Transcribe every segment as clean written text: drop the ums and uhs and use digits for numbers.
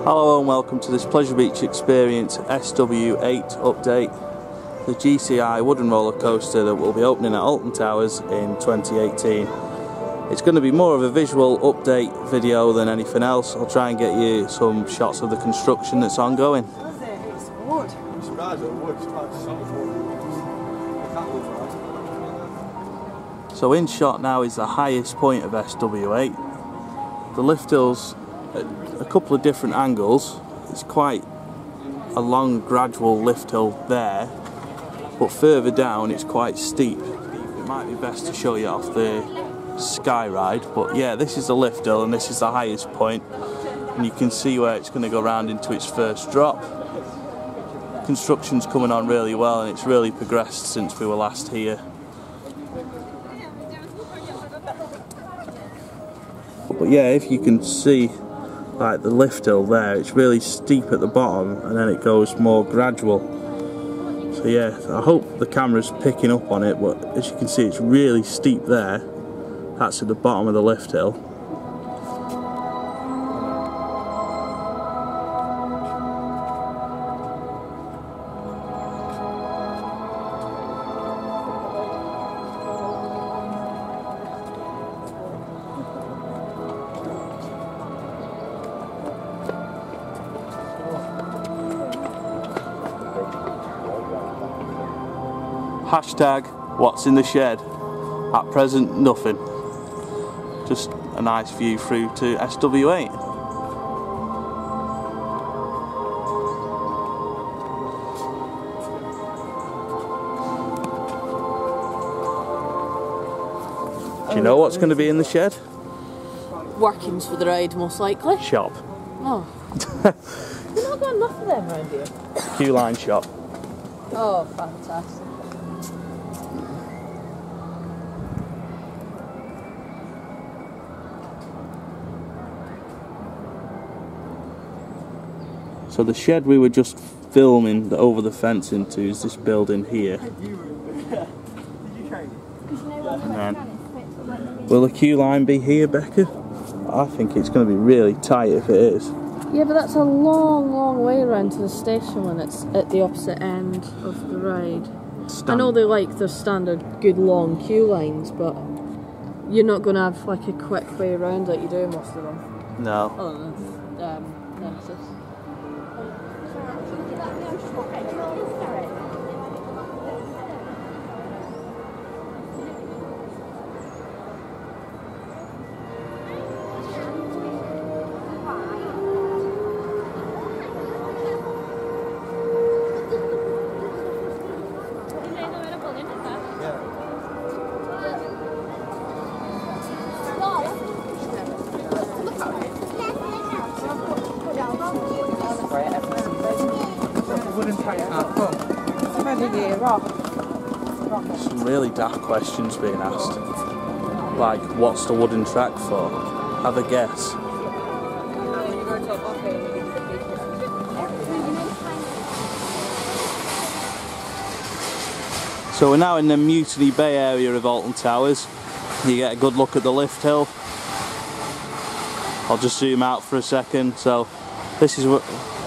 Hello and welcome to this Pleasure Beach Experience SW8 update, the GCI wooden roller coaster that will be opening at Alton Towers in 2018. It's going to be more of a visual update video than anything else. I'll try and get you some shots of the construction that's ongoing. It's wood. I'm surprised at wood. It's quite solid wood. So in shot now is the highest point of SW8. The lift hill's at a couple of different angles. It's quite a long gradual lift hill there, but further down it's quite steep. It might be best to show you off the sky ride, but yeah, this is the lift hill and this is the highest point, and you can see where it's going to go round into its first drop. Construction's coming on really well and it's really progressed since we were last here. But yeah, if you can see like the lift hill there, it's really steep at the bottom and then it goes more gradual. So yeah, I hope the camera's picking up on it, but as you can see it's really steep there. That's at the bottom of the lift hill. Hashtag what's in the shed. At present, nothing. Just a nice view through to SW8. Do you know what's going to be in the shed? Workings for the ride, most likely. Shop. Oh. We've not got enough of them around here. Q-line shop. Oh, fantastic. So the shed we were just filming over the fence into is this building here. And then, will the queue line be here, Becca? I think it's going to be really tight if it is. Yeah, but that's a long, long way around to the station when it's at the opposite end of the ride. I know they like their standard good long queue lines, but you're not going to have like a quick way around like you do most of them. No. Other than Nemesis. Some really daft questions being asked. Like, what's the wooden track for? Have a guess. So we're now in the Mutiny Bay area of Alton Towers. You get a good look at the lift hill. I'll just zoom out for a second. So this is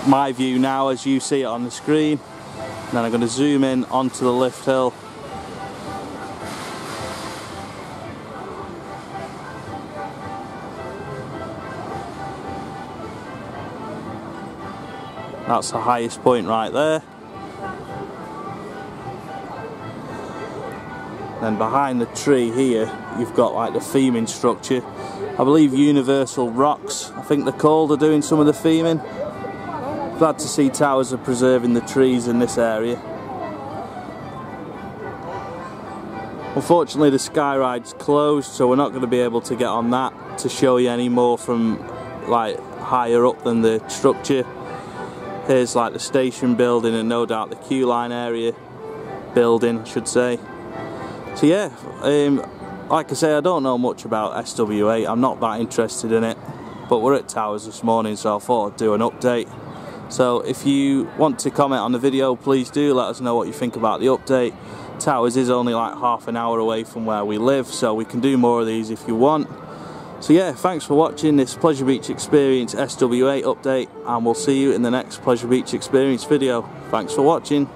my view now as you see it on the screen. And then I'm going to zoom in onto the lift hill. That's the highest point right there. Then behind the tree here, you've got like the theming structure. I believe Universal Rocks, I think they're called, are doing some of the theming. Glad to see Towers are preserving the trees in this area. Unfortunately the sky ride's closed, so we're not going to be able to get on that to show you any more from like higher up than the structure. Here's like the station building and no doubt the queue line area building, I should say. So yeah, like I say, I don't know much about SW8, I'm not that interested in it, but we're at Towers this morning, so I thought I'd do an update. So if you want to comment on the video, please do let us know what you think about the update. Towers is only like half an hour away from where we live, so we can do more of these if you want. So yeah, thanks for watching this Pleasure Beach Experience SW8 update, and we'll see you in the next Pleasure Beach Experience video. Thanks for watching.